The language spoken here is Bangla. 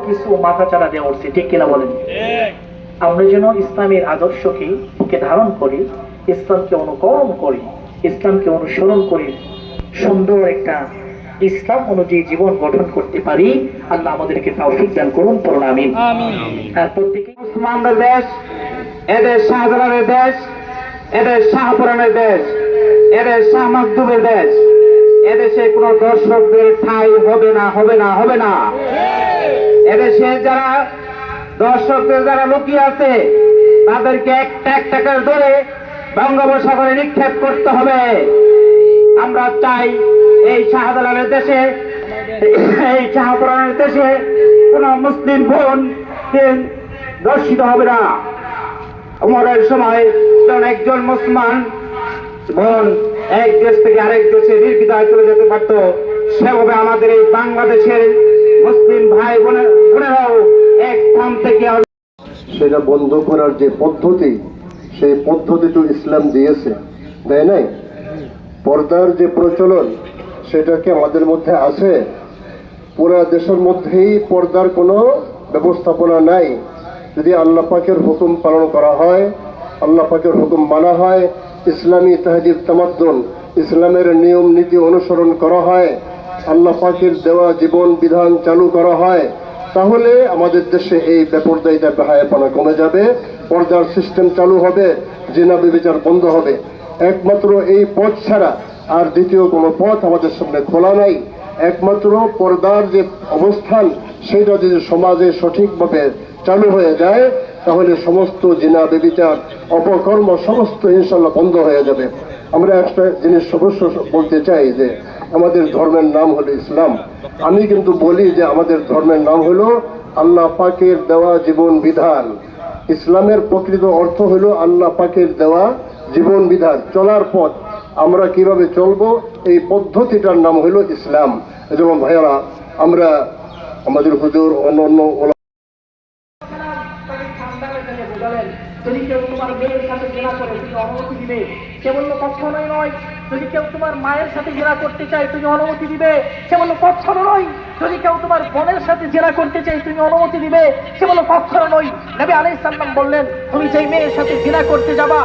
কিছু মাথাচাড়া দিয়ে উঠছে, ঠিক কিনা বলেন? আমরা যেন ইসলামের আদর্শকে বুকে ধারণ করি, ইসলামকে অনুকরণ করি, ইসলামকে অনুসরণ করি, সুন্দর একটা ইসলাম অনুযায়ী জীবন গঠন করতে পারি। আল্লাহ আমাদেরকে তৌফিক দান করুন, পড়ুন আমিন। আর প্রত্যেকে মুসলমানদের দেশ, এদের শাহজালালের দেশ, এদের শাহপুরানের দেশ, এদের শাহ মাকদুমের দেশ। এদেশে কোনো দর্শকদের ঠাঁই হবে না, হবে না, হবে না। এদেশে যারা দর্শকদের যারা লুকিয়ে আছে তাদেরকে একটা একটা করে ধরে বঙ্গোপসাগরে নিক্ষেপ করতে হবে। আমরা চাই এই শাহজালালের দেশে, এই শাহপুরানের দেশে কোন মুসলিম বোন দর্শিত হবে না। উমরের সময় যখন একজন মুসলমান বোন এক দেশ থেকে আরেক দেশে নির্বিধায় চলে যেতে পারত, সেভাবে আমাদের এই বাংলাদেশের মুসলিম ভাই বোনেরাও এক স্থান থেকে সেটা বন্ধ করার যে পদ্ধতি, সেই পদ্ধতি তো ইসলাম দিয়েছে, দেয় নাই? পর্দার যে প্রচলন, সেটা কি আমাদের মধ্যে আছে? পুরা দেশের মধ্যেই পর্দার কোনো ব্যবস্থাপনা নাই। যদি আল্লাহ পাকের হুকুম পালন করা হয়, আল্লাহ পাকের হুকুম মানা হয়, ইসলামী তাহজিব তামাদ্দুন, ইসলামের নিয়ম নীতি অনুসরণ করা হয়, আল্লাহ পাকের দেওয়া জীবন বিধান চালু করা হয়, তাহলে আমাদের দেশে এই বেপরদায়িতা বেহায়াপনা কমে যাবে, পর্দার সিস্টেম চালু হবে, জিনা ব্যভিচার বন্ধ হবে। একমাত্র এই পথ ছাড়া আর দ্বিতীয় কোনো পথ আমাদের সামনে খোলা নাই। একমাত্র পর্দার যে অবস্থান, সেটা যদি সমাজে সঠিকভাবে চালু হয়ে যায়, তাহলে সমস্ত জিনা ব্যভিচার অপকর্ম সমস্ত ইনশাল্লাহ বন্ধ হয়ে যাবে। আমরা একটা জিনিস অবশ্য বলতে চাই যে আমাদের ধর্মের নাম হলো ইসলাম। আমি কিন্তু বলি যে আমাদের ধর্মের নাম হলো আল্লাহ পাকের দেওয়া জীবন বিধান। ইসলামের প্রকৃত অর্থ হলো আল্লাহ পাকের দেওয়া জীবন বিধান, চলার পথ। আমরা কিভাবে চলবো, এই পদ্ধতিটার নাম হলো ইসলাম। যেমন ভাইয়ারা, আমরা আমাদের হুজুর অন্য যদি কেউ তোমার মেয়ের সাথে ঘৃণা করে তুমি অনুমতি দিবে? সে বলল কখনোই নয়। যদি কেউ তোমার মায়ের সাথে জেরা করতে চায় তুমি অনুমতি দিবে? সে বলল কখনো নয়। যদি কেউ তোমার বোনের সাথে জেরা করতে চায় তুমি অনুমতি দিবে? সে বলল কখনো নয়। নবী আলাইহিস সালাম বললেন, তুমি যেই মেয়ের সাথে জেরা করতে যাবা